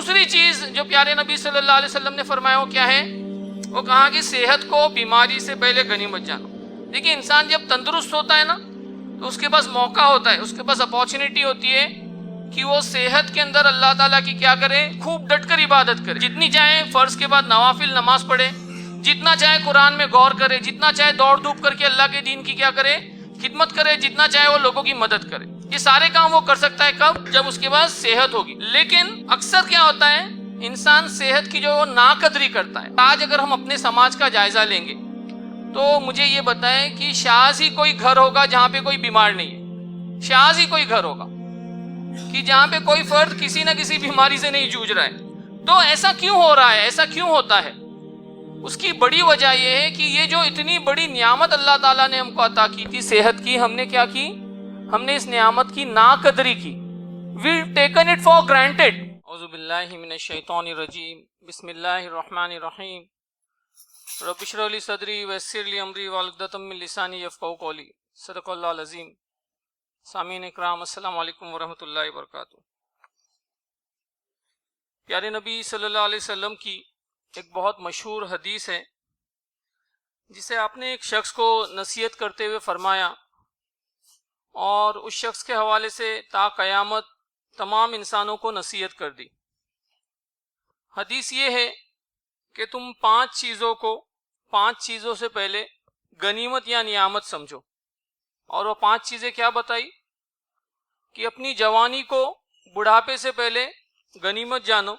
دوسری چیز جو پیارے نبی صلی اللہ علیہ وسلم نے فرمایا وہ کیا ہے؟ وہ کہا کہ صحت کو بیماری سے پہلے غنیمت جانو۔ دیکھیے انسان جب تندرست ہوتا ہے نا تو اس کے پاس موقع ہوتا ہے، اس کے پاس اپارچونٹی ہوتی ہے کہ وہ صحت کے اندر اللہ تعالیٰ کی کیا کرے؟ خوب ڈٹ کر عبادت کرے، جتنی چاہے فرض کے بعد نوافل نماز پڑھے، جتنا چاہے قرآن میں غور کرے، جتنا چاہے دوڑ دھوپ کر کے اللہ کے دین کی کیا کرے؟ خدمت کرے، جتنا چاہے وہ لوگوں کی مدد کرے۔ یہ سارے کام وہ کر سکتا ہے کب؟ جب اس کے پاس صحت ہوگی۔ لیکن اکثر کیا ہوتا ہے؟ انسان صحت کی جو ناقدری کرتا ہے۔ آج اگر ہم اپنے سماج کا جائزہ لیں گے تو مجھے یہ بتائیں کہ شاذ ہی کوئی گھر ہوگا جہاں پہ کوئی بیمار نہیں ہے، شاذ ہی کوئی گھر ہوگا کہ جہاں پہ کوئی فرد کسی نہ کسی بیماری سے نہیں جوجھ رہا ہے۔ تو ایسا کیوں ہو رہا ہے؟ ایسا کیوں ہوتا ہے؟ اس کی بڑی وجہ یہ ہے کہ یہ جو اتنی بڑی نعمت اللہ تعالیٰ نے ہم کو عطا کی تھی صحت کی، ہم نے کیا کی؟ ہم نے اس نعمت کی ناقدری کی۔ We taken it for granted۔ اعوذ باللہ من الشیطان الرجیم، بسم اللہ الرحمن الرحیم، رب اشرح لی صدری ویسر لی امری واحلل عقدۃ من لسانی یفقہوا قولی، صدق اللہ العظیم۔ سامعین اکرام، السلام علیکم ورحمۃ اللہ وبرکاتہ۔ پیارے نبی صلی اللہ علیہ وسلم کی ایک بہت مشہور حدیث ہے جسے آپ نے ایک شخص کو نصیحت کرتے ہوئے فرمایا، اور اس شخص کے حوالے سے تا قیامت تمام انسانوں کو نصیحت کر دی۔ حدیث یہ ہے کہ تم 5 چیزوں سے پہلے غنیمت یا نعمت سمجھو، اور وہ 5 چیزیں کیا بتائی؟ کہ اپنی جوانی کو بڑھاپے سے پہلے غنیمت جانو،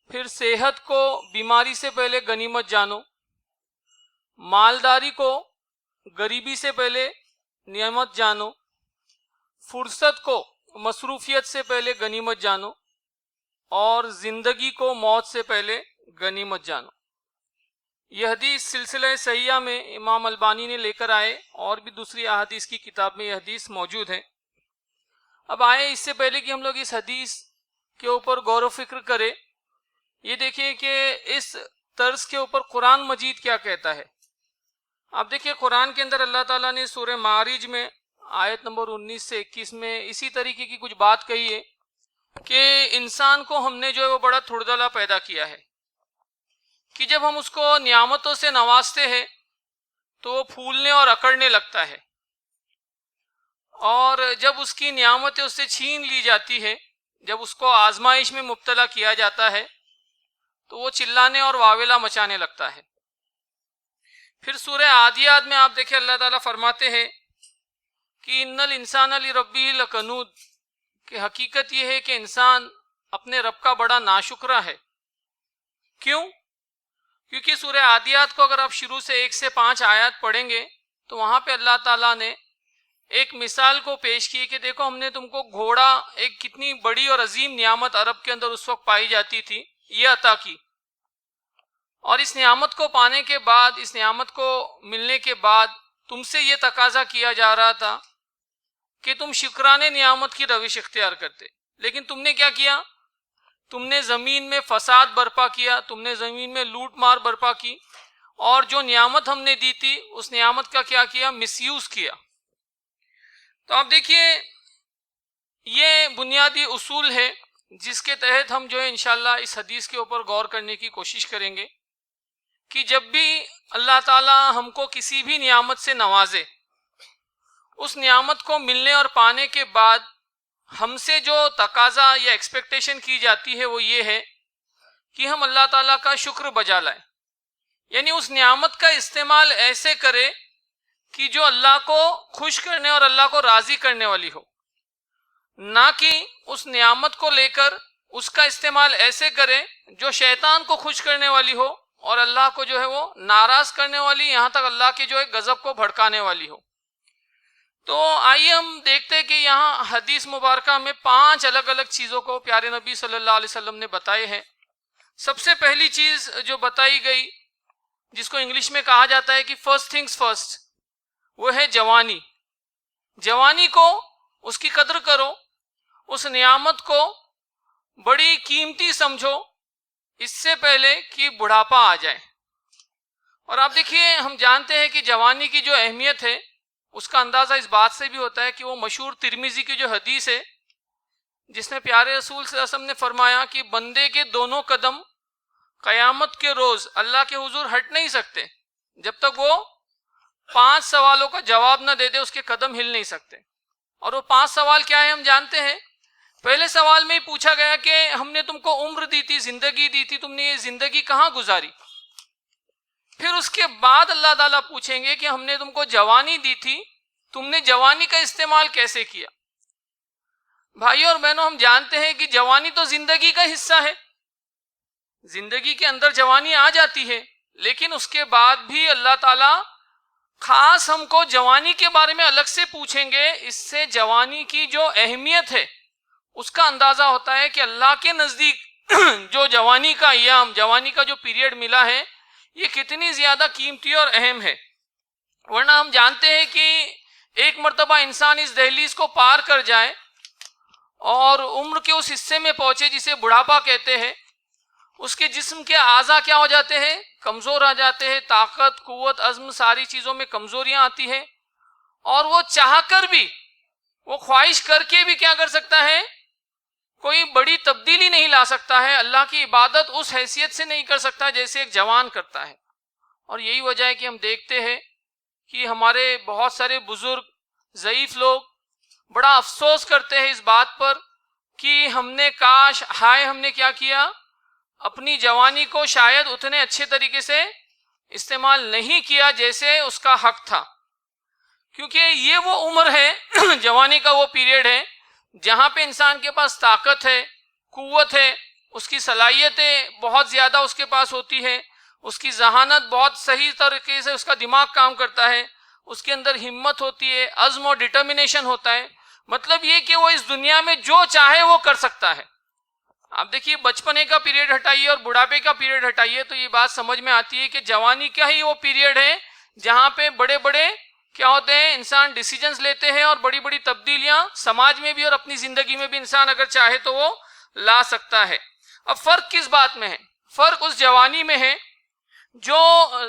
پھر صحت کو بیماری سے پہلے غنیمت جانو، مالداری کو غریبی سے پہلے نعمت جانو، فرصت کو مصروفیت سے پہلے غنیمت جانو، اور زندگی کو موت سے پہلے غنیمت جانو۔ یہ حدیث سلسلہ صحیحہ میں امام البانی نے لے کر آئے، اور بھی دوسری احادیث کی کتاب میں یہ حدیث موجود ہے۔ اب آئے اس سے پہلے کہ ہم لوگ اس حدیث کے اوپر غور و فکر کریں، یہ دیکھیں کہ اس طرز کے اوپر قرآن مجید کیا کہتا ہے۔ اب دیکھیں قرآن کے اندر اللہ تعالیٰ نے سورہ معارج میں آیت نمبر 19 سے 21 میں اسی طریقے کی کچھ بات کہی ہے کہ انسان کو ہم نے جو ہے وہ بڑا تھڑدلا پیدا کیا ہے کہ جب ہم اس کو نعمتوں سے نوازتے ہیں تو وہ پھولنے اور اکڑنے لگتا ہے، اور جب اس کی نعمتیں اس سے چھین لی جاتی ہے، جب اس کو آزمائش میں مبتلا کیا جاتا ہے تو وہ چلانے اور واویلا مچانے لگتا ہے۔ پھر سورہ عادیات میں آپ دیکھیں اللہ تعالیٰ فرماتے ہیں کہ ان الانسان لربہ لکنود، کہ حقیقت یہ ہے کہ انسان اپنے رب کا بڑا ناشکرہ ہے۔ کیوں؟ کیونکہ سورہ عادیات کو اگر آپ شروع سے 1 سے 5 آیات پڑھیں گے تو وہاں پہ اللہ تعالیٰ نے ایک مثال کو پیش کی کہ دیکھو ہم نے تم کو گھوڑا، ایک کتنی بڑی اور عظیم نعمت عرب کے اندر اس وقت پائی جاتی تھی، یہ عطا کی، اور اس نعمت کو پانے کے بعد، اس نعمت کو ملنے کے بعد تم سے یہ تقاضا کیا جا رہا تھا کہ تم شکرانے نعمت کی روش اختیار کرتے، لیکن تم نے کیا کیا؟ تم نے زمین میں فساد برپا کیا، تم نے زمین میں لوٹ مار برپا کی، اور جو نعمت ہم نے دی تھی اس نعمت کا کیا کیا؟ مس یوز کیا۔ تو آپ دیکھیے یہ بنیادی اصول ہے جس کے تحت ہم جو ہے انشاءاللہ اس حدیث کے اوپر غور کرنے کی کوشش کریں گے کہ جب بھی اللہ تعالی ہم کو کسی بھی نعمت سے نوازے، اس نعمت کو ملنے اور پانے کے بعد ہم سے جو تقاضا یا ایکسپیکٹیشن کی جاتی ہے وہ یہ ہے کہ ہم اللہ تعالیٰ کا شکر بجا لائیں، یعنی اس نعمت کا استعمال ایسے کرے کہ جو اللہ کو خوش کرنے اور اللہ کو راضی کرنے والی ہو، نہ کہ اس نعمت کو لے کر اس کا استعمال ایسے کرے جو شیطان کو خوش کرنے والی ہو اور اللہ کو جو ہے وہ ناراض کرنے والی، یہاں تک اللہ کے جو ہے غضب کو بھڑکانے والی ہو۔ تو آئیے ہم دیکھتے ہیں کہ یہاں حدیث مبارکہ میں 5 الگ الگ چیزوں کو پیارے نبی صلی اللہ علیہ وسلم نے بتائے ہیں۔ سب سے پہلی چیز جو بتائی گئی، جس کو انگلش میں کہا جاتا ہے کہ فرسٹ تھنگز فرسٹ، وہ ہے جوانی۔ جوانی کو، اس کی قدر کرو، اس نعمت کو بڑی قیمتی سمجھو اس سے پہلے کہ بڑھاپا آ جائے۔ اور آپ دیکھیے ہم جانتے ہیں کہ جوانی کی جو اہمیت ہے اس کا اندازہ اس بات سے بھی ہوتا ہے کہ وہ مشہور ترمذی کی جو حدیث ہے جس میں پیارے رسول صلی اللہ علیہ وسلم نے فرمایا کہ بندے کے دونوں قدم قیامت کے روز اللہ کے حضور ہٹ نہیں سکتے جب تک وہ 5 سوالوں کا جواب نہ دے دے، اس کے قدم ہل نہیں سکتے۔ اور وہ 5 سوال کیا ہے ہم جانتے ہیں۔ پہلے سوال میں ہی پوچھا گیا کہ ہم نے تم کو عمر دی تھی، زندگی دی تھی، تم نے یہ زندگی کہاں گزاری؟ پھر اس کے بعد اللہ تعالیٰ پوچھیں گے کہ ہم نے تم کو جوانی دی تھی، تم نے جوانی کا استعمال کیسے کیا؟ بھائیوں اور بہنوں، ہم جانتے ہیں کہ جوانی تو زندگی کا حصہ ہے، زندگی کے اندر جوانی آ جاتی ہے، لیکن اس کے بعد بھی اللہ تعالیٰ خاص ہم کو جوانی کے بارے میں الگ سے پوچھیں گے۔ اس سے جوانی کی جو اہمیت ہے اس کا اندازہ ہوتا ہے کہ اللہ کے نزدیک جو جوانی کا ایام، جوانی کا جو پیریڈ ملا ہے، یہ کتنی زیادہ قیمتی اور اہم ہے۔ ورنہ ہم جانتے ہیں کہ ایک مرتبہ انسان اس دہلیز کو پار کر جائے اور عمر کے اس حصے میں پہنچے جسے بڑھاپا کہتے ہیں، اس کے جسم کے اعضاء کیا ہو جاتے ہیں؟ کمزور آ جاتے ہیں، طاقت، قوت، عزم، ساری چیزوں میں کمزوریاں آتی ہیں، اور وہ چاہ کر بھی، وہ خواہش کر کے بھی کیا کر سکتا ہے؟ کوئی بڑی تبدیلی نہیں لا سکتا ہے، اللہ کی عبادت اس حیثیت سے نہیں کر سکتا جیسے ایک جوان کرتا ہے۔ اور یہی وجہ ہے کہ ہم دیکھتے ہیں کہ ہمارے بہت سارے بزرگ، ضعیف لوگ بڑا افسوس کرتے ہیں اس بات پر کہ ہم نے کاش، ہائے ہم نے کیا کیا، اپنی جوانی کو شاید اتنے اچھے طریقے سے استعمال نہیں کیا جیسے اس کا حق تھا، کیونکہ یہ وہ عمر ہے جوانی کا وہ پیریڈ ہے جہاں پہ انسان کے پاس طاقت ہے، قوت ہے، اس کی صلاحیتیں بہت زیادہ اس کے پاس ہوتی ہے، اس کی ذہانت بہت صحیح طریقے سے، اس کا دماغ کام کرتا ہے، اس کے اندر ہمت ہوتی ہے، عزم اور ڈٹرمنیشن ہوتا ہے۔ مطلب یہ کہ وہ اس دنیا میں جو چاہے وہ کر سکتا ہے۔ آپ دیکھیے، بچپنے کا پیریڈ ہٹائیے اور بڑھاپے کا پیریڈ ہٹائیے تو یہ بات سمجھ میں آتی ہے کہ جوانی کا ہی وہ پیریڈ ہے جہاں پہ بڑے بڑے کیا ہوتے ہیں، انسان ڈیسیجنز لیتے ہیں اور بڑی بڑی تبدیلیاں سماج میں بھی اور اپنی زندگی میں بھی انسان اگر چاہے تو وہ لا سکتا ہے۔ اب فرق کس بات میں ہے؟ فرق اس جوانی میں ہے جو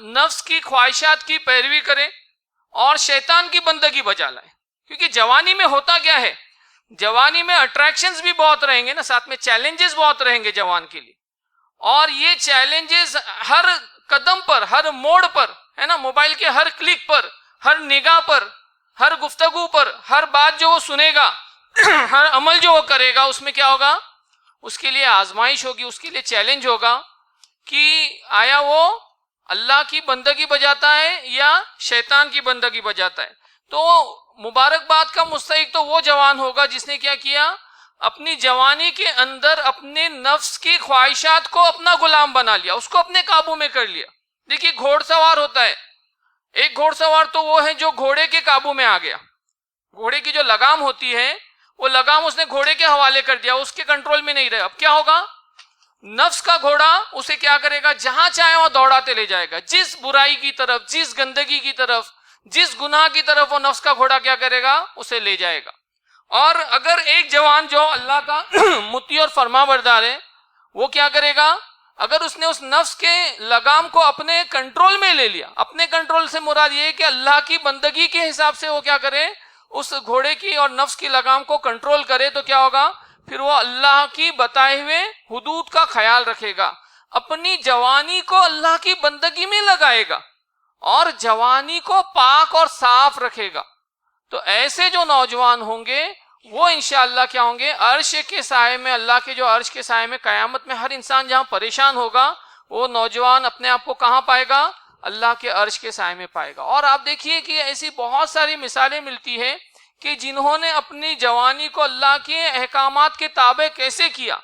نفس کی خواہشات کی پیروی کرے اور شیطان کی بندگی بجا لائے۔ کیونکہ جوانی میں ہوتا کیا ہے، جوانی میں اٹریکشنز بھی بہت رہیں گے نا، ساتھ میں چیلنجز بہت رہیں گے جوان کے لیے، اور یہ چیلنجز ہر قدم پر، ہر موڑ پر ہے نا، موبائل کے ہر کلک پر، ہر نگاہ پر، ہر گفتگو پر، ہر بات جو وہ سنے گا، ہر عمل جو وہ کرے گا، اس میں کیا ہوگا؟ اس کے لیے آزمائش ہوگی، اس کے لیے چیلنج ہوگا کہ آیا وہ اللہ کی بندگی بجاتا ہے یا شیطان کی بندگی بجاتا ہے۔ تو مبارکباد کا مستحق تو وہ جوان ہوگا جس نے کیا کیا، اپنی جوانی کے اندر اپنے نفس کی خواہشات کو اپنا غلام بنا لیا، اس کو اپنے قابو میں کر لیا۔ دیکھیے، گھوڑ سوار ہوتا ہے، ایک گھوڑ سوار تو وہ ہے جو گھوڑے کے قابو میں آ گیا، گھوڑے کی جو لگام ہوتی ہے وہ لگام اس نے گھوڑے کے حوالے کر دیا، اس کے کنٹرول میں نہیں رہا۔ اب کیا ہوگا؟ نفس کا گھوڑا اسے کیا کرے گا؟ جہاں چاہے وہاں دوڑاتے لے جائے گا، جس برائی کی طرف، جس گندگی کی طرف، جس گناہ کی طرف وہ نفس کا گھوڑا کیا کرے گا؟ اسے لے جائے گا۔ اور اگر ایک جوان جو اللہ کا مطیع اور فرما بردار ہے، وہ کیا کرے گا؟ اگر اس نے اس نفس کے لگام کو اپنے کنٹرول میں لے لیا، اپنے کنٹرول سے مراد یہ ہے کہ اللہ کی بندگی کے حساب سے وہ کیا کرے، اس گھوڑے کی اور نفس کی لگام کو کنٹرول کرے، تو کیا ہوگا؟ پھر وہ اللہ کی بتائے ہوئے حدود کا خیال رکھے گا، اپنی جوانی کو اللہ کی بندگی میں لگائے گا اور جوانی کو پاک اور صاف رکھے گا۔ تو ایسے جو نوجوان ہوں گے وہ انشاءاللہ کیا ہوں گے؟ عرش کے سائے میں، اللہ کے جو عرش کے سائے میں قیامت میں ہر انسان جہاں پریشان ہوگا، وہ نوجوان اپنے آپ کو کہاں پائے گا؟ اللہ کے عرش کے سائے میں پائے گا۔ اور آپ دیکھیے کہ ایسی بہت ساری مثالیں ملتی ہیں کہ جنہوں نے اپنی جوانی کو اللہ کے احکامات کے تابع کیسے کیا،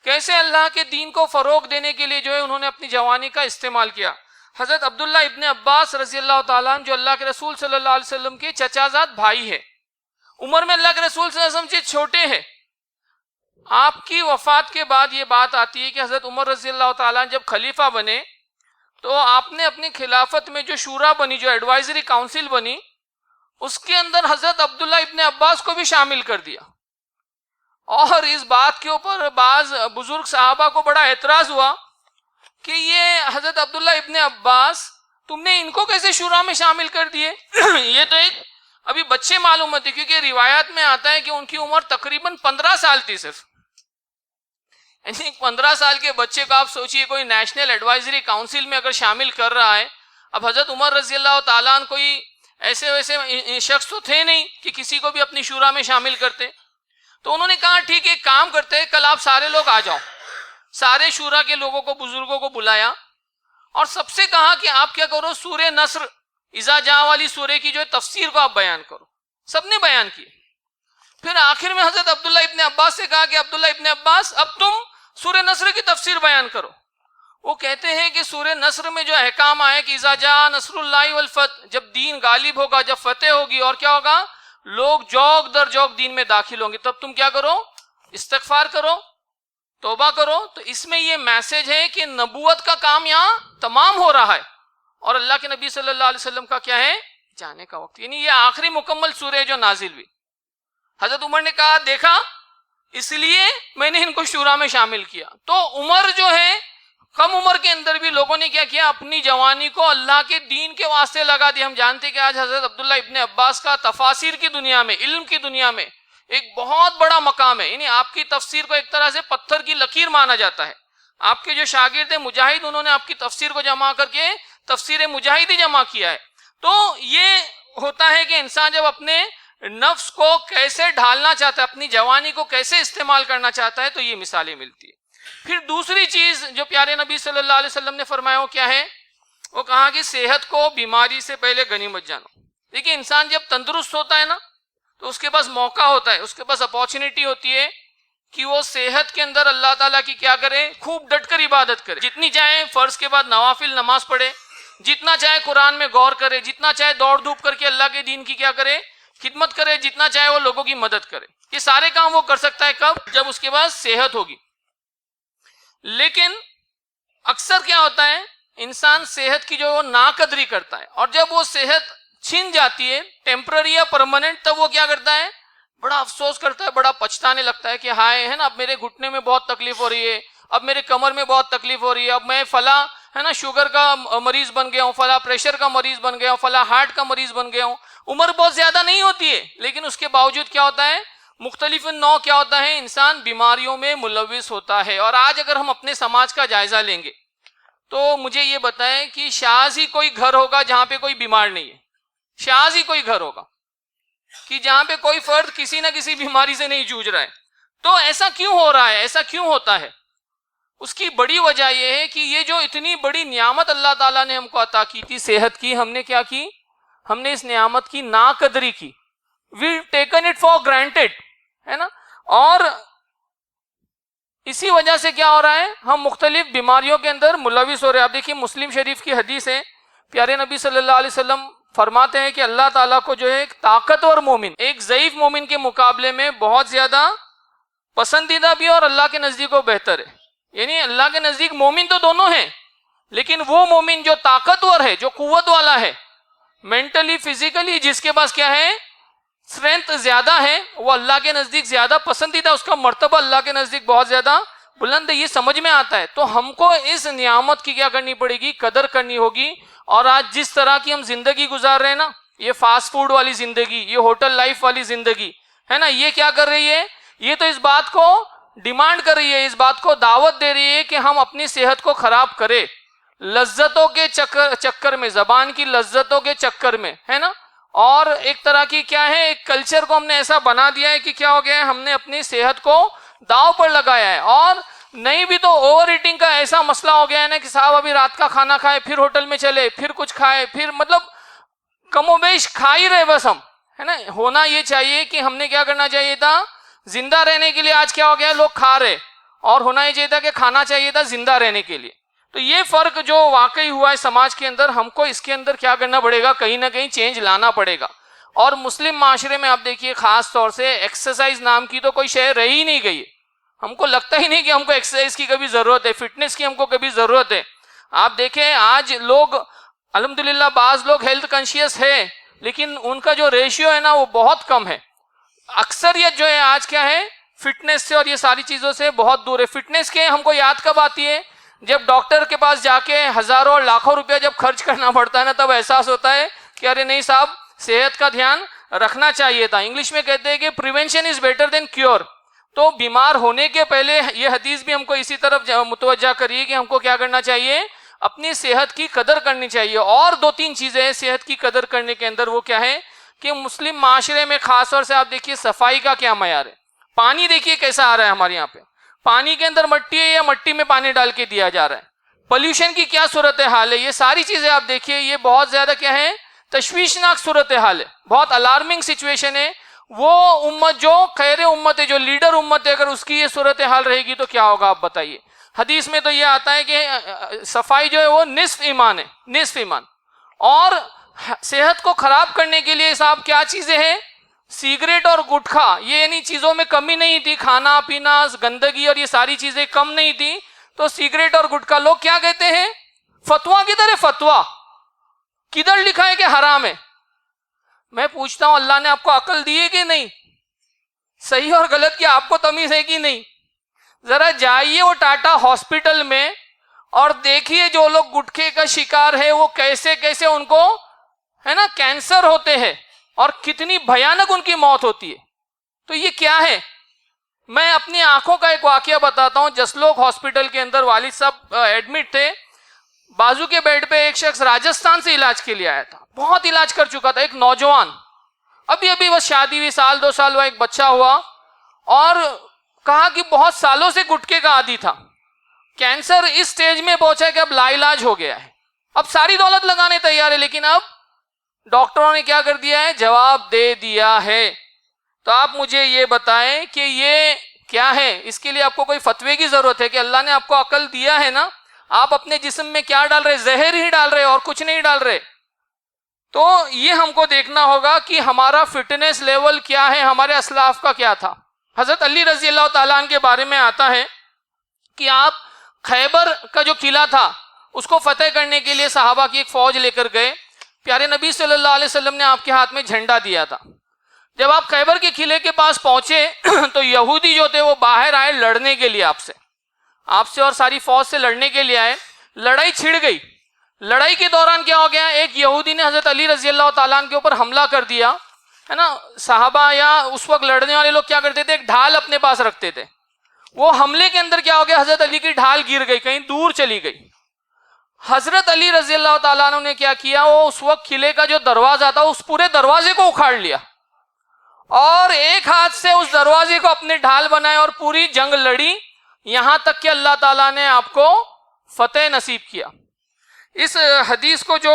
کیسے اللہ کے دین کو فروغ دینے کے لیے جو ہے انہوں نے اپنی جوانی کا استعمال کیا۔ حضرت عبداللہ ابن عباس رضی اللہ تعالیٰ عنہ، جو اللہ کے رسول صلی اللہ علیہ وسلم کے چچا زاد بھائی ہے، عمر میں اللہ کے رسول صلی اللہ علیہ وسلم سے چھوٹے ہیں۔ آپ کی وفات کے بعد یہ بات آتی ہے کہ حضرت عمر رضی اللہ تعالیٰ عنہ جب خلیفہ بنے تو آپ نے اپنی خلافت میں جو شورا بنی، جو ایڈوائزری کاؤنسل بنی، اس کے اندر حضرت عبداللہ ابن عباس کو بھی شامل کر دیا۔ اور اس بات کے اوپر بعض بزرگ صحابہ کو بڑا اعتراض ہوا کہ یہ حضرت عبداللہ ابن عباس، تم نے ان کو کیسے شورا میں شامل کر دیے؟ یہ تو ایک ابھی بچے معلوم ہوتے، کیونکہ روایات میں آتا ہے کہ ان کی عمر تقریباً 15 سال تھی صرف، یعنی 15 سال کے بچے کو آپ سوچئے کوئی نیشنل ایڈوائزری کاؤنسل میں اگر شامل کر رہا ہے. اب حضرت عمر رضی اللہ تعالیٰ عنہ کوئی ایسے ویسے شخص تو تھے نہیں کہ کسی کو بھی اپنی شورا میں شامل کرتے. تو انہوں نے کہا ٹھیک ہے ایک کام کرتے ہیں, کل آپ سارے لوگ آ جاؤ. سارے شورا کے لوگوں کو, بزرگوں کو بلایا اور سب سے کہا کہ آپ کیا کرو, سورہ نصر اذا جاء والی سورہ کی جو تفسیر کو آپ بیان کرو. سب نے بیان کی. پھر آخر میں حضرت عبداللہ ابن عباس سے کہا کہ عبداللہ ابن عباس اب تم سورہ نصر کی تفسیر بیان کرو. وہ کہتے ہیں کہ سورہ نصر میں جو احکام آئے کہ اذا جاء نصر اللہ والفتح, جب دین غالب ہوگا, جب فتح ہوگی اور کیا ہوگا, لوگ جوک در جوک دین میں داخل ہوں گے, تب تم کیا کرو, استغفار کرو, توبہ کرو. تو اس میں یہ میسج ہے کہ نبوت کا کام یہاں تمام ہو رہا ہے اور اللہ کے نبی صلی اللہ علیہ وسلم کا کیا ہے, جانے کا وقت. یعنی یہ آخری مکمل سورہ ہے جو نازل ہوئی. حضرت عمر نے کہا دیکھا اس لیے میں نے ان کو شورا میں شامل کیا. تو عمر جو ہے, کم عمر کے اندر بھی لوگوں نے کیا کیا, اپنی جوانی کو اللہ کے دین کے واسطے لگا دیا. ہم جانتے ہیں کہ آج حضرت عبداللہ ابن عباس کا تفاسیر کی دنیا میں, علم کی دنیا میں ایک بہت بڑا مقام ہے. یعنی آپ کی تفسیر کو ایک طرح سے پتھر کی لکیر مانا جاتا ہے. آپ کے جو شاگرد مجاہد, انہوں نے آپ کی تفسیر کو جمع کر کے تفسیر مجاہدی جمع کیا ہے. تو یہ ہوتا ہے کہ انسان جب اپنے نفس کو کیسے ڈھالنا چاہتا ہے, اپنی جوانی کو کیسے استعمال کرنا چاہتا ہے, تو یہ مثالیں ملتی ہے. پھر دوسری چیز جو پیارے نبی صلی اللہ علیہ وسلم نے فرمایا وہ کیا ہے, وہ کہا کہ صحت کو بیماری سے پہلے غنیمت جانو. دیکھیے انسان جب تندرست ہوتا ہے نا, تو اس کے پاس موقع ہوتا ہے, اس کے پاس اپارچونیٹی ہوتی ہے کہ وہ صحت کے اندر اللہ تعالیٰ کی کیا کرے, خوب ڈٹ کر عبادت کرے. جتنی چاہے فرض کے بعد نوافل نماز پڑھے, جتنا چاہے قرآن میں غور کرے, جتنا چاہے دوڑ دھوپ کر کے اللہ کے دین کی کیا کرے, خدمت کرے, جتنا چاہے وہ لوگوں کی مدد کرے. یہ سارے کام وہ کر سکتا ہے کب, جب اس کے پاس صحت ہوگی. لیکن اکثر کیا ہوتا ہے, انسان صحت کی جو ناقدری کرتا ہے, اور جب وہ صحت چھن جاتی ہے ٹیمپرری یا پرماننٹ, تب وہ کیا کرتا ہے, بڑا افسوس کرتا ہے, بڑا پچھتانے لگتا ہے کہ ہائے ہے نا, اب میرے گھٹنے میں بہت تکلیف ہو رہی ہے, اب میرے کمر میں بہت تکلیف ہو رہی ہے, اب میں فلاں ہے نا شوگر کا مریض بن گیا ہوں, فلاں پریشر کا مریض بن گیا ہوں, فلاں ہارٹ کا مریض بن گیا ہوں. عمر بہت زیادہ نہیں ہوتی ہے, لیکن اس کے باوجود کیا ہوتا ہے, مختلف نوع کیا ہوتا ہے, انسان بیماریوں میں ملوث ہوتا ہے. اور آج اگر ہم اپنے سماج کا جائزہ لیں گے تو مجھے یہ بتائیں کہ شاذ ہی کوئی گھر ہوگا جہاں پہ کوئی بیمار نہیں ہے. شاذ ہی کوئی گھر ہوگا کہ جہاں پہ کوئی فرد کسی نہ کسی بیماری سے نہیں جوجھ رہا ہے. تو ایسا کیوں ہو رہا ہے, ایسا کیوں ہوتا ہے؟ اس کی بڑی وجہ یہ ہے کہ یہ جو اتنی بڑی نعمت اللہ تعالیٰ نے ہم کو عطا کی تھی, صحت کی, ہم نے کیا کی, ہم نے اس نعمت کی ناقدری کی. وی ٹیکن اٹ فار گرانٹیڈ, ہے نا. اور اسی وجہ سے کیا ہو رہا ہے, ہم مختلف بیماریوں کے اندر ملوث ہو رہے ہیں. آپ دیکھیے مسلم شریف کی حدیث ہے, پیارے نبی صلی اللہ علیہ وسلم فرماتے ہیں کہ اللہ تعالیٰ کو جو ہے ایک طاقتور مومن ایک ضعیف مومن کے مقابلے میں بہت زیادہ پسندیدہ بھی اور اللہ کے نزدیک وہ بہتر ہے. یعنی اللہ کے نزدیک مومن تو دونوں ہیں, لیکن وہ مومن جو طاقتور ہے, جو قوت والا ہے, مینٹلی فزیکلی, جس کے پاس کیا ہے, اسٹرینتھ زیادہ ہے, وہ اللہ کے نزدیک زیادہ پسندیدہ, اس کا مرتبہ اللہ کے نزدیک بہت زیادہ بلند ہے. یہ سمجھ میں آتا ہے. تو ہم کو اس نعمت کی کیا کرنی پڑے گی, قدر کرنی ہوگی. اور آج جس طرح کی ہم زندگی گزار رہے ہیں نا, یہ فاسٹ فوڈ والی زندگی, یہ ہوٹل لائف والی زندگی ہے نا, یہ کیا کر رہی ہے, یہ تو اس بات کو ڈیمانڈ کر رہی ہے, اس بات کو دعوت دے رہی ہے کہ ہم اپنی صحت کو خراب کریں لذتوں کے چکر میں, زبان کی لذتوں کے چکر میں, ہے نا. اور ایک طرح کی کیا ہے, ایک کلچر کو ہم نے ایسا بنا دیا ہے کہ کیا ہو گیا ہے, ہم نے اپنی صحت کو داؤ پر لگایا ہے. اور نہیں بھی تو اوور ایٹنگ کا ایسا مسئلہ ہو گیا ہے نا کہ صاحب ابھی رات کا کھانا کھائے, پھر ہوٹل میں چلے, پھر کچھ کھائے, پھر مطلب کم و بیش کھا ہی رہے بس ہم, ہے نا. ہونا یہ چاہیے کہ ہم نے کیا کرنا چاہیے تھا, زندہ رہنے کے لیے آج کیا ہو گیا, لوگ کھا رہے, اور ہونا یہ چاہیے تھا کہ کھانا چاہیے تھا زندہ رہنے کے لیے. تو یہ فرق جو واقعی ہوا ہے سماج کے اندر, ہم کو اس کے اندر کیا کرنا پڑے گا, کہیں نہ کہیں چینج لانا پڑے گا. اور مسلم معاشرے میں آپ دیکھیے خاص طور سے ایکسرسائز نام کی تو کوئی شے رہ ہی نہیں گئی ہے. ہم کو لگتا ہی نہیں کہ ہم کو ایکسرسائز کی کبھی ضرورت ہے, فٹنس کی ہم کو کبھی ضرورت ہے. آپ دیکھیں آج لوگ الحمدللہ بعض لوگ ہیلتھ کانشیس ہے, لیکن ان کا جو ریشیو ہے نا وہ بہت کم ہے. اکثریت جو ہے آج کیا ہے, فٹنس سے اور یہ ساری چیزوں سے بہت دور ہے. فٹنس کے ہم کو یاد کب آتی ہے, جب ڈاکٹر کے پاس جا کے ہزاروں اور لاکھوں روپیہ جب خرچ کرنا پڑتا ہے نا, تب احساس ہوتا ہے کہ ارے نہیں صاحب صحت کا دھیان رکھنا چاہیے تھا. انگلش میں کہتے ہیں کہ prevention is better than cure. تو بیمار ہونے کے پہلے یہ حدیث بھی ہم کو اسی طرف متوجہ کریے کہ ہم کو کیا کرنا چاہیے، اپنی صحت کی قدر کرنی چاہیے. اور 2-3 چیزیں ہیں صحت کی قدر کرنے کے اندر، وہ کیا ہے کہ مسلم معاشرے میں خاص طور سے آپ دیکھیے صفائی کا کیا معیار ہے. پانی دیکھیے کیسا آ رہا ہے ہمارے یہاں پہ، پانی کے اندر مٹی ہے یا مٹی میں پانی ڈال کے دیا جا رہا ہے. پولیوشن کی کیا صورتحال ہے، یہ ساری چیزیں آپ دیکھیے، یہ بہت زیادہ کیا ہے، تشویشناک صورتحال ہے، بہت الارمنگ سچویشن ہے. وہ امت جو خیر امت ہے، جو لیڈر امت ہے، اگر اس کی یہ صورتحال رہے گی تو کیا ہوگا آپ بتائیے. حدیث میں تو یہ آتا ہے کہ صفائی جو ہے وہ نصف ایمان ہے، نصف ایمان. اور صحت کو خراب کرنے کے لیے صاحب کیا چیزیں ہیں، سگریٹ اور گٹکھا، یہ یعنی چیزوں میں کمی نہیں تھی، کھانا پینا گندگی اور یہ ساری چیزیں کم نہیں تھی. تو سگریٹ اور گٹکا لوگ کیا کہتے ہیں، فتوا کدھر ہے، فتوا کدھر لکھا ہے کہ حرام ہے. میں پوچھتا ہوں اللہ نے آپ کو عقل دی ہے کہ نہیں، صحیح اور غلط کی آپ کو تمیز ہے کہ نہیں. ذرا جائیے وہ ٹاٹا ہاسپٹل میں اور دیکھیے جو لوگ گٹکے کا شکار ہے وہ کیسے کیسے ان کو ہے نا کینسر ہوتے ہیں اور کتنی بھیانک ان کی موت ہوتی ہے. تو یہ کیا ہے، میں اپنی آنکھوں کا ایک واقعہ بتاتا ہوں. جسلوک ہاسپٹل کے اندر والد صاحب ایڈمٹ تھے، بازو کے بیڈ پہ ایک شخص راجستھان سے علاج کے لیے آیا تھا، بہت علاج کر چکا تھا، ایک نوجوان، ابھی بس شادی ہوئی، 1-2 سال ہوا، ایک بچہ ہوا، اور کہا کہ بہت سالوں سے گٹکے کا عادی تھا، کینسر اس سٹیج میں پہنچا کہ اب لا علاج ہو گیا ہے، اب ساری دولت لگانے تیار ہے، لیکن اب ڈاکٹروں نے کیا کر دیا ہے، جواب دے دیا ہے. تو آپ مجھے یہ بتائیں کہ یہ کیا ہے، اس کے لیے آپ کو کوئی فتوے کی ضرورت ہے کہ اللہ نے آپ کو عقل دیا ہے نا، آپ اپنے جسم میں کیا ڈال رہے، زہر ہی ڈال رہے اور کچھ نہیں ڈال رہے. تو یہ ہم کو دیکھنا ہوگا کہ ہمارا فٹنس لیول کیا ہے، ہمارے اسلاف کا کیا تھا. حضرت علی رضی اللہ تعالیٰ عنہ کے بارے میں آتا ہے کہ آپ خیبر کا جو قلعہ تھا اس کو فتح کرنے کے لیے صحابہ کی ایک فوج لے کر گئے. پیارے نبی صلی اللہ علیہ وسلم نے آپ کے ہاتھ میں جھنڈا دیا تھا. جب آپ خیبر کے قلعے کے پاس پہنچے تو یہودی جو تھے وہ باہر آئے لڑنے کے لیے، آپ سے اور ساری فوج سے لڑنے کے لیے آئے. لڑائی چھڑ گئی. لڑائی کے دوران کیا ہو گیا، ایک یہودی نے حضرت علی رضی اللہ تعالیٰ عنہ کے اوپر حملہ کر دیا ہے نا. صحابہ یا اس وقت لڑنے والے لوگ کیا کرتے تھے، ایک ڈھال اپنے پاس رکھتے تھے. وہ حملے کے اندر کیا ہو گیا، حضرت علی کی ڈھال گر گئی، کہیں دور چلی گئی. حضرت علی رضی اللہ تعالیٰ عنہ نے کیا کیا، وہ اس وقت قلعے کا جو دروازہ تھا اس پورے دروازے کو اکھاڑ لیا اور ایک ہاتھ سے اس دروازے کو اپنے ڈھال بنائے اور پوری جنگ لڑی، یہاں تک کہ اللہ تعالیٰ نے آپ کو فتح نصیب کیا. اس حدیث کو جو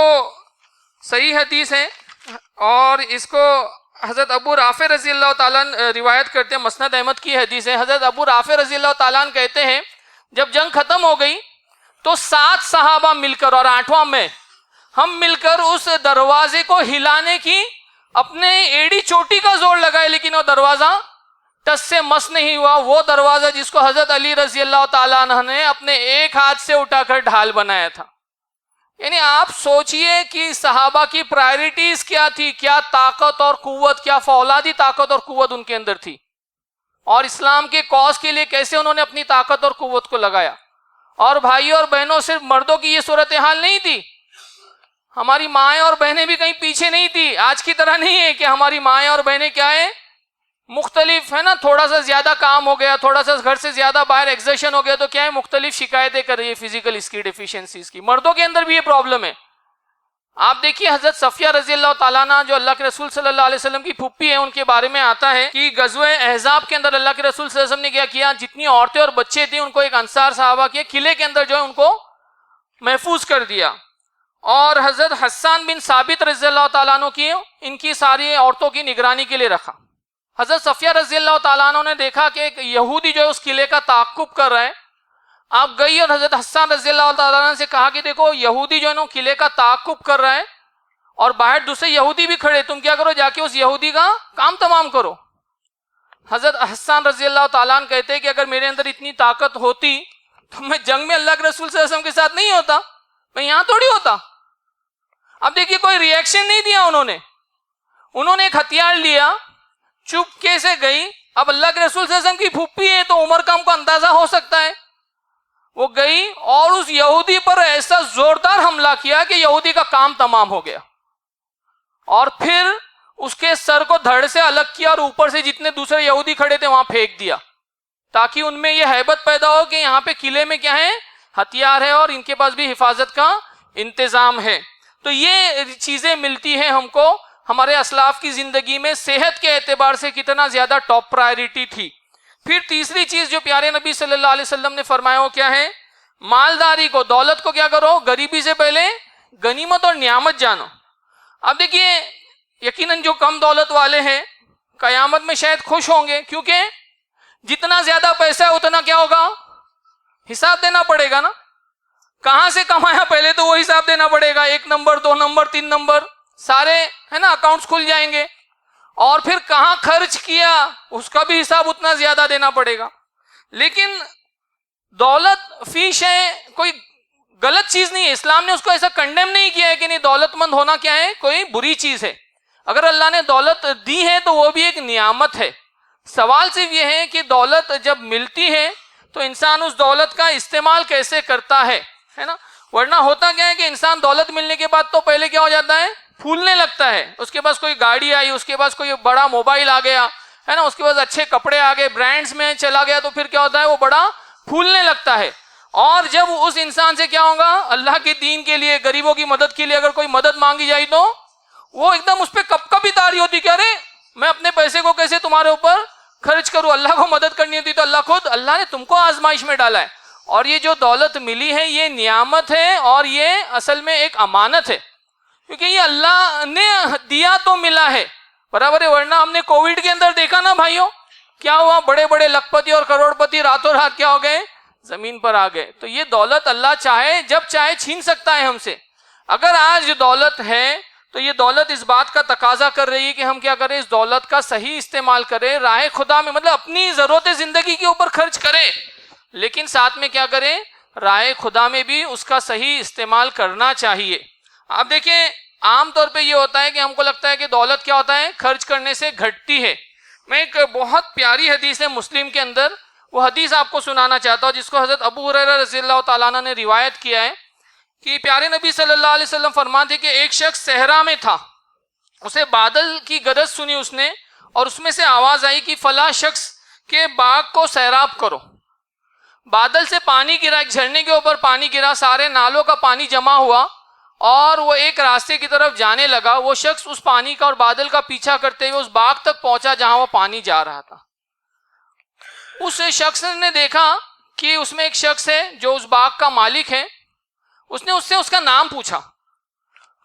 صحیح حدیث ہے اور اس کو حضرت ابو رافع رضی اللہ تعالیٰ روایت کرتے ہیں، مسند احمد کی حدیث ہے. حضرت ابو رافع رضی اللہ تعالیٰ کہتے ہیں جب جنگ ختم ہو گئی تو 7 صحابہ مل کر اور 8واں میں ہم مل کر اس دروازے کو ہلانے کی اپنے ایڑی چوٹی کا زور لگائے، لیکن وہ دروازہ ٹس سے مس نہیں ہوا. وہ دروازہ جس کو حضرت علی رضی اللہ تعالیٰ عنہ نے اپنے ایک ہاتھ سے اٹھا کر ڈھال بنایا تھا. یعنی آپ سوچئے کہ صحابہ کی پرائرٹیز کیا تھی، کیا طاقت اور قوت، کیا فولادی طاقت اور قوت ان کے اندر تھی، اور اسلام کے کاز کے لیے کیسے انہوں نے اپنی طاقت اور قوت کو لگایا. اور بھائیوں اور بہنوں، صرف مردوں کی یہ صورتحال نہیں تھی، ہماری مائیں اور بہنیں بھی کہیں پیچھے نہیں تھی. آج کی طرح نہیں ہے کہ ہماری مائیں اور بہنیں کیا ہیں، مختلف ہے نا، تھوڑا سا زیادہ کام ہو گیا، تھوڑا سا گھر سے زیادہ باہر ایگزرشن ہو گیا تو کیا ہے، مختلف شکایتیں کر رہی ہے فزیکل اس کی ڈیفیشنسیز کی. مردوں کے اندر بھی یہ پرابلم ہے. آپ دیکھیے حضرت صفیہ رضی اللہ تعالیٰ عنہ جو اللہ کے رسول صلی اللہ علیہ وسلم کی پھوپھی ہے، ان کے بارے میں آتا ہے کہ غزوہ احزاب کے اندر اللہ کے رسول صلی اللہ علیہ وسلم نے کیا کیا، جتنی عورتیں اور بچے تھے ان کو ایک انصار صحابہ کے قلعے کے اندر جو ہے ان کو محفوظ کر دیا، اور حضرت حسان بن ثابت رضی اللہ تعالیٰ عنہ کی ان کی ساری عورتوں کی نگرانی کے لیے رکھا. حضرت صفیہ رضی اللہ تعالیٰ عنہ نے دیکھا کہ ایک یہودی جو ہے اس قلعے کا تعاقب کر رہا ہے. آپ گئی اور حضرت حسان رضی اللہ تعالیٰ عنہ سے کہا کہ دیکھو یہودی جو ہے نا قلعے کا تعاقب کر رہا ہے اور باہر دوسرے یہودی بھی کھڑے، تم کیا کرو، جا کے اس یہودی کا کام تمام کرو. حضرت حسان رضی اللہ تعالیٰ عنہ کہتے ہیں کہ اگر میرے اندر اتنی طاقت ہوتی تو میں جنگ میں اللہ کے رسول صلی اللہ علیہ وسلم کے ساتھ نہیں ہوتا، میں یہاں تھوڑی ہوتا. اب دیکھیے کوئی ری ایکشن نہیں دیا انہوں نے ایک ہتھیار لیا، چپکے سے گئی. اب اللہ کے رسول صلی اللہ علیہ وسلم کی پھوپھی ہے تو عمر کا ہم کو اندازہ ہو سکتا ہے. وہ گئی اور اس یہودی پر ایسا زوردار حملہ کیا کہ یہودی کا کام تمام ہو گیا، اور پھر اس کے سر کو دھڑ سے الگ کیا اور اوپر سے جتنے دوسرے یہودی کھڑے تھے وہاں پھینک دیا. تاکہ ان میں یہ ہیبت پیدا ہو کہ یہاں پہ قلعے میں کیا ہے، ہتھیار ہے اور ان کے پاس بھی حفاظت کا انتظام ہے۔ تو یہ چیزیں ملتی ہیں ہم کو، ہمارے اسلاف کی زندگی میں صحت کے اعتبار سے کتنا زیادہ ٹاپ پرائرٹی تھی۔ پھر تیسری چیز جو پیارے نبی صلی اللہ علیہ وسلم نے فرمایا وہ کیا ہے، مالداری کو، دولت کو کیا کرو، غریبی سے پہلے غنیمت اور نعمت جانو۔ اب دیکھیے یقیناً جو کم دولت والے ہیں قیامت میں شاید خوش ہوں گے، کیونکہ جتنا زیادہ پیسہ ہے اتنا کیا ہوگا، حساب دینا پڑے گا نا، کہاں سے کمایا پہلے تو وہ حساب دینا پڑے گا، 1 نمبر 2 نمبر 3 نمبر سارے ہے نا اکاؤنٹس کھل جائیں گے، اور پھر کہاں خرچ کیا اس کا بھی حساب اتنا زیادہ دینا پڑے گا۔ لیکن دولت فی شے کوئی غلط چیز نہیں ہے، اسلام نے اس کو ایسا کنڈیم نہیں کیا ہے کہ نہیں دولت مند ہونا کیا ہے کوئی بری چیز ہے۔ اگر اللہ نے دولت دی ہے تو وہ بھی ایک نعمت ہے۔ سوال صرف یہ ہے کہ دولت جب ملتی ہے تو انسان اس دولت کا استعمال کیسے کرتا ہے نا، ورنہ ہوتا کیا ہے کہ انسان دولت ملنے کے بعد تو پہلے کیا ہو جاتا ہے، پھولنے لگتا ہے، اس کے پاس کوئی گاڑی آئی، اس کے پاس کوئی بڑا موبائل آ گیا ہے نا، اس کے پاس اچھے کپڑے آ گئے، برانڈز میں چلا گیا، تو پھر کیا ہوتا ہے وہ بڑا پھولنے لگتا ہے۔ اور جب اس انسان سے کیا ہوگا، اللہ کے دین کے لیے، غریبوں کی مدد کے لیے اگر کوئی مدد مانگی جائے تو وہ ایک دم اس پہ کب کبھی تاری ہوتی کہ ارے میں اپنے پیسے کو کیسے تمہارے اوپر خرچ کروں، اللہ کو مدد کرنی ہوتی تو اللہ نے تم کو آزمائش میں ڈالا ہے، اور یہ جو دولت ملی ہے یہ نعمت ہے، اور یہ اصل میں ایک امانت ہے، کیونکہ یہ اللہ نے دیا تو ملا ہے برابر ہے۔ ورنہ ہم نے کووڈ کے اندر دیکھا نا بھائیوں، کیا ہوا، بڑے بڑے لکھ پتی اور کروڑ پتی راتوں رات کیا ہو گئے، زمین پر آ گئے۔ تو یہ دولت اللہ چاہے جب چاہے چھین سکتا ہے ہم سے۔ اگر آج دولت ہے تو یہ دولت اس بات کا تقاضا کر رہی ہے کہ ہم کیا کریں، اس دولت کا صحیح استعمال کریں، راہ خدا میں، مطلب اپنی ضرورت زندگی کے اوپر خرچ کریں، لیکن ساتھ میں کیا کریں، راہ خدا میں بھی اس کا صحیح استعمال کرنا چاہیے۔ آپ دیکھیں عام طور پہ یہ ہوتا ہے کہ ہم کو لگتا ہے کہ دولت کیا ہوتا ہے، خرچ کرنے سے گھٹتی ہے۔ میں ایک بہت پیاری حدیث ہے مسلم کے اندر، وہ حدیث آپ کو سنانا چاہتا ہوں، جس کو حضرت ابو ہریرہ رضی اللہ تعالیٰ عنہ نے روایت کیا ہے کہ پیارے نبی صلی اللہ علیہ وسلم فرماتے کہ ایک شخص صحرا میں تھا، اسے بادل کی گرج سنی اس نے، اور اس میں سے آواز آئی کہ فلاں شخص کے باغ کو سیراب کرو۔ بادل سے پانی گرا، ایک جھرنے کے اوپر پانی گرا، سارے نالوں کا پانی جمع ہوا اور وہ ایک راستے کی طرف جانے لگا۔ وہ شخص اس پانی کا اور بادل کا پیچھا کرتے ہوئے اس باغ تک پہنچا جہاں وہ پانی جا رہا تھا۔ اس شخص نے دیکھا کہ اس میں ایک شخص ہے جو اس باغ کا مالک ہے، اس نے اس سے اس کا نام پوچھا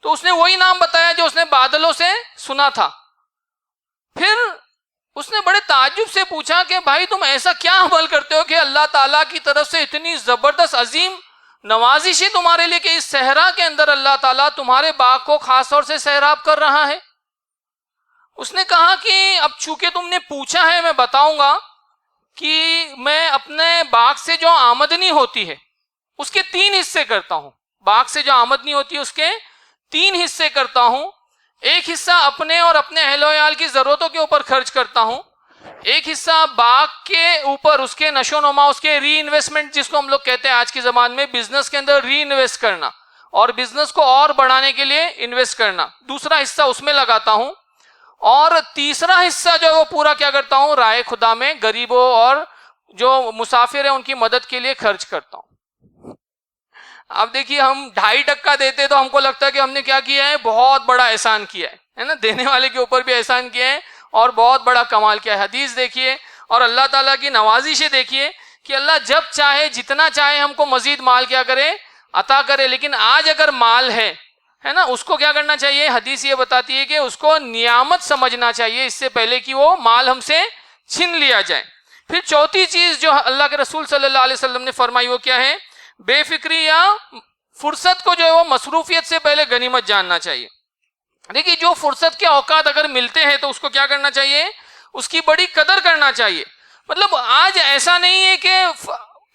تو اس نے وہی نام بتایا جو اس نے بادلوں سے سنا تھا۔ پھر اس نے بڑے تعجب سے پوچھا کہ بھائی تم ایسا کیا عمل کرتے ہو کہ اللہ تعالیٰ کی طرف سے اتنی زبردست عظیم نوازش ہے تمہارے لیے کہ اس صحرا کے اندر اللہ تعالیٰ تمہارے باغ کو خاص طور سے سیراب کر رہا ہے؟ اس نے کہا کہ اب چونکہ تم نے پوچھا ہے میں بتاؤں گا کہ میں اپنے باغ سے جو آمدنی ہوتی ہے اس کے 3 حصے کرتا ہوں۔ باغ سے جو آمدنی ہوتی ہے اس کے 3 حصے کرتا ہوں۔ ایک حصہ اپنے اور اپنے اہل و عیال کی ضرورتوں کے اوپر خرچ کرتا ہوں، ایک حصہ باغ کے اوپر اس کے نشو و نما، اس کے ری انویسٹمنٹ جس کو ہم لوگ کہتے ہیں آج کی زبان میں، بزنس کے اندر ری انویسٹ کرنا اور بزنس کو اور بڑھانے کے لیے انویسٹ کرنا، دوسرا حصہ اس میں لگاتا ہوں، اور تیسرا حصہ جو ہے وہ پورا کیا کرتا ہوں، راہ خدا میں غریبوں اور جو مسافر ہیں ان کی مدد کے لیے خرچ کرتا ہوں۔ اب دیکھیے ہم 2.5% دیتے تو ہم کو لگتا ہے کہ ہم نے کیا کیا ہے، بہت بڑا احسان کیا ہے نا، دینے والے کے اوپر بھی احسان کیا ہے اور بہت بڑا کمال کیا ہے۔ حدیث دیکھیے اور اللہ تعالیٰ کی نوازشیں دیکھیے کہ اللہ جب چاہے جتنا چاہے ہم کو مزید مال کیا کرے، عطا کرے۔ لیکن آج اگر مال ہے نا، اس کو کیا کرنا چاہیے، حدیث یہ بتاتی ہے کہ اس کو نعمت سمجھنا چاہیے اس سے پہلے کہ وہ مال ہم سے چھین لیا جائے۔ پھر چوتھی چیز جو اللہ کے رسول صلی اللہ علیہ وسلم نے فرمائی وہ کیا ہے، بے فکری یا فرصت کو جو ہے وہ مصروفیت سے پہلے غنیمت جاننا چاہیے۔ دیکھیے جو فرصت کے اوقات اگر ملتے ہیں تو اس کو کیا کرنا چاہیے، اس کی بڑی قدر کرنا چاہیے۔ مطلب آج ایسا نہیں ہے کہ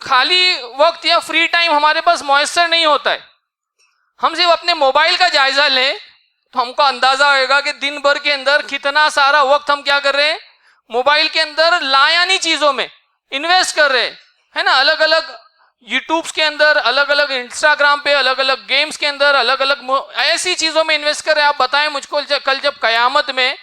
خالی وقت یا فری ٹائم ہمارے پاس میسر نہیں ہوتا ہے۔ ہم صرف اپنے موبائل کا جائزہ لیں تو ہم کو اندازہ ہوئے گا کہ دن بھر کے اندر کتنا سارا وقت ہم کیا کر رہے ہیں، موبائل کے اندر لایانی چیزوں میں انویسٹ کر رہے ہیں نا، الگ الگ یوٹیوبس کے اندر، الگ الگ انسٹاگرام پہ، الگ الگ گیمز کے اندر، الگ الگ ایسی چیزوں میں انویسٹ کر رہے ہیں۔ آپ بتائیں مجھ کو کل جب قیامت میں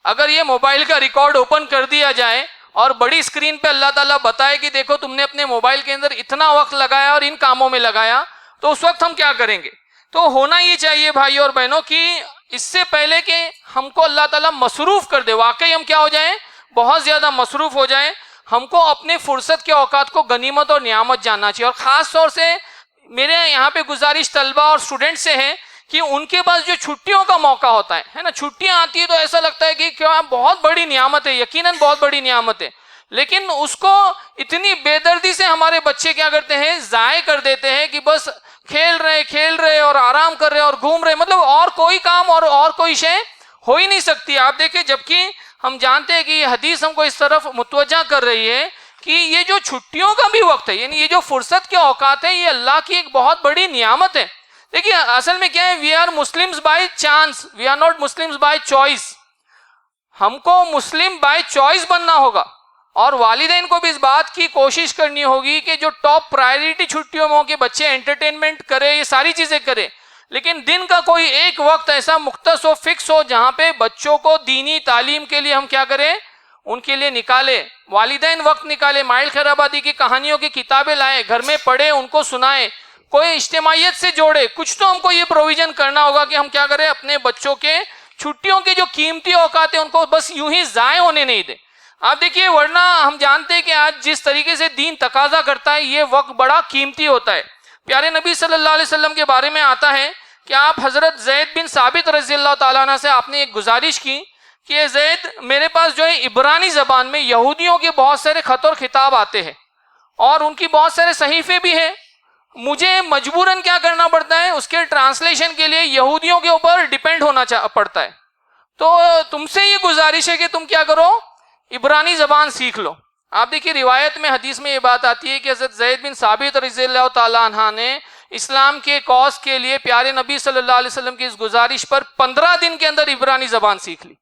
اگر یہ موبائل کا ریکارڈ اوپن کر دیا جائے اور بڑی اسکرین پہ اللہ تعالیٰ بتائے کہ دیکھو تم نے اپنے موبائل کے اندر اتنا وقت لگایا اور ان کاموں میں لگایا، تو اس وقت ہم کیا کریں گے؟ تو ہونا یہ چاہیے بھائی اور بہنوں کہ اس سے پہلے کہ ہم کو اللہ تعالیٰ مصروف کر دے، واقعی ہم کیا ہو جائیں؟ بہت زیادہ مصروف ہو جائیں، ہم کو اپنے فرصت کے اوقات کو غنیمت اور نعمت جاننا چاہیے. اور خاص طور سے میرے یہاں پہ گزارش طلبہ اور اسٹوڈنٹ سے ہے کہ ان کے پاس جو چھٹیوں کا موقع ہوتا ہے نا، چھٹیاں آتی ہے تو ایسا لگتا ہے کہ کیا بہت بڑی نعمت ہے، یقیناً بہت بڑی نعمت ہے، لیکن اس کو اتنی بے دردی سے ہمارے بچے کیا کرتے ہیں؟ ضائع کر دیتے ہیں کہ بس کھیل رہے اور آرام کر رہے اور گھوم رہے، مطلب اور کوئی کام اور کوئی شے ہو ہی نہیں سکتی. آپ دیکھیں، جبکہ ہم جانتے ہیں کہ یہ حدیث ہم کو اس طرف متوجہ کر رہی ہے کہ یہ جو چھٹیوں کا بھی وقت ہے، یعنی یہ جو فرصت کے اوقات ہے، یہ اللہ کی ایک بہت بڑی نعمت ہے. دیکھیے اصل میں کیا ہے، we are Muslims by chance, we are not Muslims by choice. ہم کو مسلم بائی چوائس بننا ہوگا، اور والدین کو بھی اس بات کی کوشش کرنی ہوگی کہ جو ٹاپ پرائرٹی چھٹیوں میں ہو کہ بچے انٹرٹینمنٹ کرے، یہ ساری چیزیں کرے، لیکن دن کا کوئی ایک وقت ایسا مختص ہو، فکس ہو، جہاں پہ بچوں کو دینی تعلیم کے لیے ہم کیا کریں؟ ان کے لیے نکالے، والدین وقت نکالے، مائل خیر آبادی کی کہانیوں کی کتابیں لائیں، گھر میں پڑھیں، ان کو سنائیں، کوئی اجتماعیت سے جوڑے. کچھ تو ہم کو یہ پروویژن کرنا ہوگا کہ ہم کیا کریں؟ اپنے بچوں کے چھٹیوں کے جو قیمتی اوقات ہیں ان کو بس یوں ہی ضائع ہونے نہیں دیں. آپ دیکھیے، ورنہ ہم جانتے ہیں کہ آج جس طریقے سے دین تقاضا کرتا ہے، یہ وقت بڑا قیمتی ہوتا ہے. پیارے نبی صلی اللہ علیہ وسلم کے بارے میں آتا ہے کہ آپ حضرت زید بن ثابت رضی اللہ تعالیٰ عنہ سے آپ نے ایک گزارش کی کہ زید، میرے پاس جو ہے عبرانی زبان میں یہودیوں کے بہت سارے خط اور خطاب آتے ہیں اور ان کی بہت سارے صحیفے بھی ہیں، مجھے مجبوراً کیا کرنا پڑتا ہے؟ اس کے ٹرانسلیشن کے لیے یہودیوں کے اوپر ڈیپینڈ ہونا پڑتا ہے. تو تم سے یہ گزارش ہے کہ تم کیا کرو؟ عبرانی زبان سیکھ لو. آپ دیکھیے، روایت میں حدیث میں یہ بات آتی ہے کہ حضرت زید بن ثابت رضی اللہ تعالیٰ عنہ نے اسلام کے کاز کے لیے پیارے نبی صلی اللہ علیہ وسلم کی اس گزارش پر 15 دن کے اندر عبرانی زبان سیکھ لی.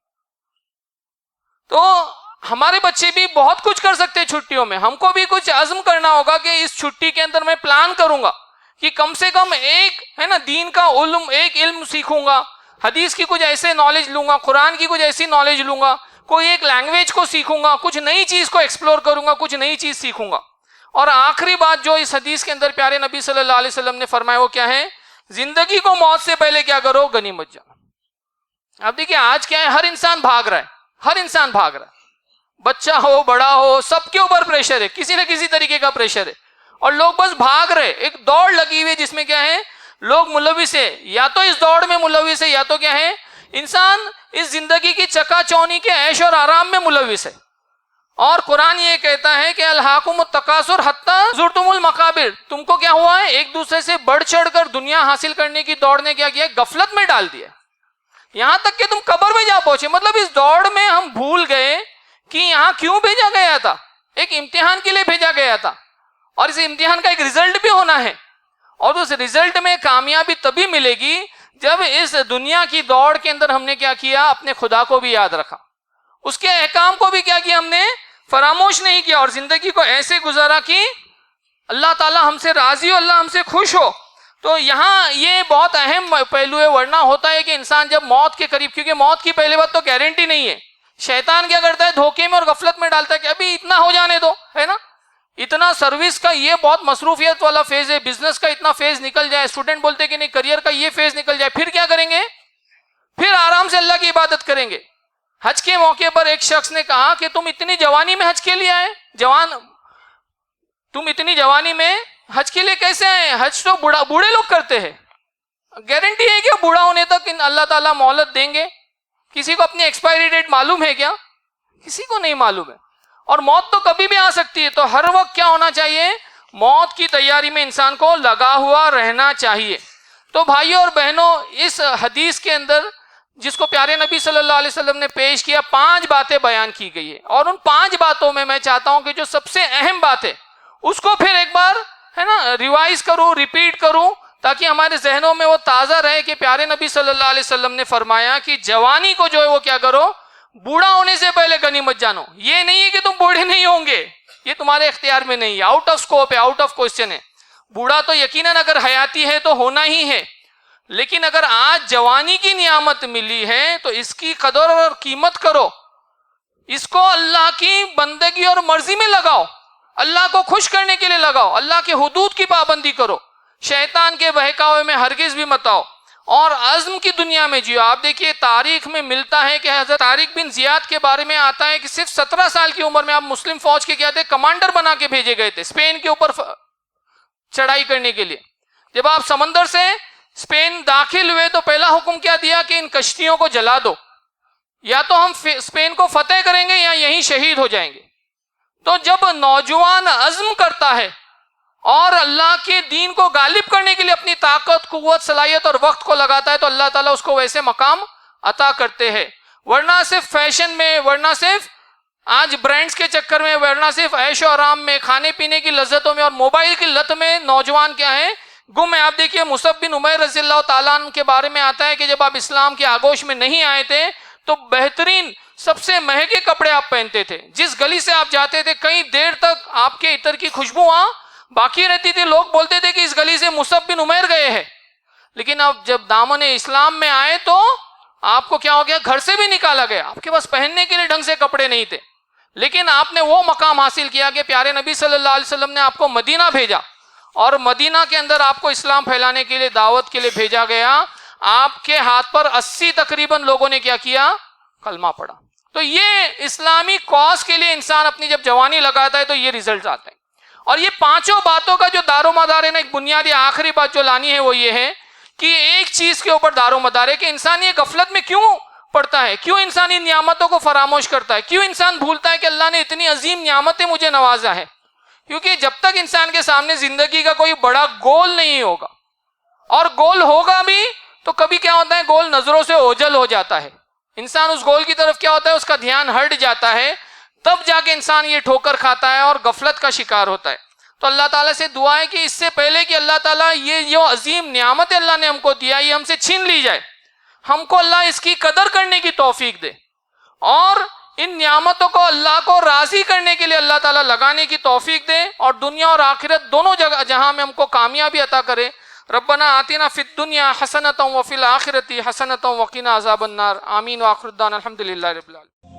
تو ہمارے بچے بھی بہت کچھ کر سکتے ہیں چھٹیوں میں. ہم کو بھی کچھ عزم کرنا ہوگا کہ اس چھٹی کے اندر میں پلان کروں گا کہ کم سے کم ایک ہے نا دین کا علم، ایک علم سیکھوں گا، حدیث کی کچھ ایسے نالج لوں گا، قرآن کی کچھ ایسی نالج لوں گا، کوئی ایک لینگویج کو سیکھوں گا، کچھ نئی چیز کو ایکسپلور کروں گا، کچھ نئی چیز سیکھوں گا. اور آخری بات جو اس حدیث کے اندر پیارے نبی صلی اللہ علیہ وسلم نے فرمایا وہ کیا ہے؟ زندگی کو موت سے پہلے کیا کرو؟ غنیمت جانو. اب دیکھیے آج کیا ہے، ہر انسان بھاگ رہا ہے، ہر انسان بھاگ رہا ہے، بچہ ہو بڑا ہو، سب کے اوپر پریشر ہے، کسی نہ کسی طریقے کا پریشر ہے، اور لوگ بس بھاگ رہے. ایک دوڑ لگی ہوئی ہے جس میں کیا ہے؟ لوگ ملوث ہے، یا تو اس دوڑ میں ملوث ہے، یا تو کیا ہے؟ انسان اس زندگی کی چکا چونی کے عیش اور آرام میں ملوث ہے. اور قرآن یہ کہتا ہے کہ الہاکم التکاثر حتی زرتم المقابر، تم کو کیا ہوا ہے؟ ایک دوسرے سے بڑھ چڑھ کر دنیا حاصل کرنے کی دوڑ نے کیا کیا؟ غفلت میں ڈال دیا، یہاں تک کہ تم قبر میں جا پہنچے. مطلب اس دوڑ میں ہم بھول گئے کہ یہاں کیوں بھیجا گیا تھا. ایک امتحان کے لیے بھیجا گیا تھا، اور اس امتحان کا ایک رزلٹ بھی ہونا ہے، اور اس رزلٹ میں کامیابی تبھی ملے گی جب اس دنیا کی دوڑ کے اندر ہم نے کیا کیا؟ اپنے خدا کو بھی یاد رکھا، اس کے احکام کو بھی کیا کیا؟ ہم نے فراموش نہیں کیا، اور زندگی کو ایسے گزارا کہ اللہ تعالیٰ ہم سے راضی ہو، اللہ ہم سے خوش ہو. تو یہاں یہ بہت اہم پہلو ہے. ورنہ ہوتا ہے کہ انسان جب موت کے قریب، کیونکہ موت کی پہلی بات تو گارنٹی نہیں ہے، شیطان کیا کرتا ہے؟ دھوکے میں اور غفلت میں ڈالتا ہے کہ ابھی اتنا ہو جانے دو، ہے نا، اتنا سروس کا یہ بہت مصروفیت والا فیز ہے، بزنس کا اتنا فیز نکل جائے، اسٹوڈنٹ بولتے کہ نہیں کریئر کا یہ فیز نکل جائے، پھر کیا کریں گے؟ پھر آرام سے اللہ کی عبادت کریں گے. حج کے موقع پر ایک شخص نے کہا کہ تم اتنی جوانی میں حج کے لیے آئے، تم اتنی جوانی میں حج کے لیے کیسے آئے؟ حج تو بوڑھے لوگ کرتے ہیں. گارنٹی ہے کہ بوڑھا ہونے تک اللہ تعالیٰ مہلت دیں گے؟ کسی کو اپنی ایکسپائری ڈیٹ معلوم ہے کیا؟ کسی کو نہیں معلوم ہے. اور موت تو کبھی بھی آ سکتی ہے، تو ہر وقت کیا ہونا چاہیے؟ موت کی تیاری میں انسان کو لگا ہوا رہنا چاہیے. تو بھائیوں اور بہنوں، اس حدیث کے اندر جس کو پیارے نبی صلی اللہ علیہ وسلم نے پیش کیا، 5 باتیں بیان کی گئی ہے، اور ان 5 باتوں میں چاہتا ہوں کہ جو سب سے اہم بات ہے اس کو پھر ایک بار ہے نا ریوائز کروں، ریپیٹ کروں، تاکہ ہمارے ذہنوں میں وہ تازہ رہے کہ پیارے نبی صلی اللہ علیہ وسلم نے فرمایا کہ جوانی کو جو ہے وہ کیا کرو؟ بوڑھا ہونے سے پہلے غنیمت جانو. یہ نہیں ہے کہ تم بوڑھے نہیں ہوں گے، یہ تمہارے اختیار میں نہیں ہے، آؤٹ آف اسکوپ ہے، آؤٹ آف کوشچن ہے. بوڑھا تو یقیناً اگر حیاتی ہے تو ہونا ہی ہے، لیکن اگر آج جوانی کی نعمت ملی ہے تو اس کی قدر اور قیمت کرو. اس کو اللہ کی بندگی اور مرضی میں لگاؤ، اللہ کو خوش کرنے کے لیے لگاؤ، اللہ کے حدود کی پابندی کرو، شیطان کے بہکاوے میں ہرگز بھی مت آؤ، اور عزم کی دنیا میں جیو۔ آپ دیکھیے تاریخ میں ملتا ہے کہ حضرت طارق بن زیاد کے بارے میں آتا ہے کہ صرف 17 سال کی عمر میں آپ مسلم فوج کے کیا تھے، کمانڈر بنا کے بھیجے گئے تھے اسپین کے اوپر چڑھائی کرنے کے لیے۔ جب آپ سمندر سے اسپین داخل ہوئے تو پہلا حکم کیا دیا کہ ان کشتیوں کو جلا دو، یا تو ہم اسپین کو فتح کریں گے یا یہیں شہید ہو جائیں گے۔ تو جب نوجوان عزم کرتا ہے اور اللہ کے دین کو غالب کرنے کے لیے اپنی طاقت، قوت، صلاحیت اور وقت کو لگاتا ہے تو اللہ تعالیٰ اس کو ویسے مقام عطا کرتے ہیں۔ ورنہ صرف فیشن میں، ورنہ صرف آج برانڈز کے چکر میں، ورنہ صرف عیش و آرام میں، کھانے پینے کی لذتوں میں اور موبائل کی لت میں نوجوان کیا ہے، گم ہے۔ آپ دیکھیے مصعب بن عمیر رضی اللہ تعالیٰ عنہ کے بارے میں آتا ہے کہ جب آپ اسلام کے آغوش میں نہیں آئے تھے تو بہترین سب سے مہنگے کپڑے آپ پہنتے تھے، جس گلی سے آپ جاتے تھے کئی دیر تک آپ کے عطر کی خوشبو وہاں باقی رہتی تھی، لوگ بولتے تھے کہ اس گلی سے مصعب بن عمیر گئے ہیں۔ لیکن اب جب دامن اسلام میں آئے تو آپ کو کیا ہو گیا، گھر سے بھی نکالا گیا، آپ کے پاس پہننے کے لیے ڈھنگ سے کپڑے نہیں تھے، لیکن آپ نے وہ مقام حاصل کیا کہ پیارے نبی صلی اللہ علیہ وسلم نے آپ کو مدینہ بھیجا، اور مدینہ کے اندر آپ کو اسلام پھیلانے کے لیے دعوت کے لیے بھیجا گیا۔ آپ کے ہاتھ پر 80 تقریباً لوگوں نے کیا کیا، کلمہ پڑھا۔ تو یہ اسلامی کاز کے لیے انسان اپنی جب جوانی لگاتا ہے تو یہ ریزلٹ آتے ہیں۔ اور یہ پانچوں باتوں کا جو دار و مدار ہے نا، ایک بنیادی آخری بات جو لانی ہے وہ یہ ہے کہ ایک چیز کے اوپر دار و مدار ہے کہ انسان یہ غفلت میں کیوں پڑتا ہے، کیوں انسان ان نعمتوں کو فراموش کرتا ہے، کیوں انسان بھولتا ہے کہ اللہ نے اتنی عظیم نعمتیں مجھے نوازا ہے۔ کیونکہ جب تک انسان کے سامنے زندگی کا کوئی بڑا گول نہیں ہوگا، اور گول ہوگا بھی تو کبھی کیا ہوتا ہے، گول نظروں سے اوجھل ہو جاتا ہے، انسان اس گول کی طرف کیا ہوتا ہے، اس کا دھیان ہٹ جاتا ہے، تب جا کے انسان یہ ٹھوکر کھاتا ہے اور غفلت کا شکار ہوتا ہے۔ تو اللہ تعالیٰ سے دعا ہے کہ اس سے پہلے کہ اللہ تعالیٰ یہ جو عظیم نعمت اللہ نے ہم کو دیا یہ ہم سے چھین لی جائے، ہم کو اللہ اس کی قدر کرنے کی توفیق دے، اور ان نعمتوں کو اللہ کو راضی کرنے کے لیے اللہ تعالیٰ لگانے کی توفیق دے، اور دنیا اور آخرت دونوں جگہ جہاں میں ہم کو کامیابی عطا کرے۔ ربنا آتنا فی الدنیا حسنۃ وفی الآخرۃ حسنۃ وقنا عذاب النار۔ آمین وآخر دعوانا الحمد للہ رب العالمین۔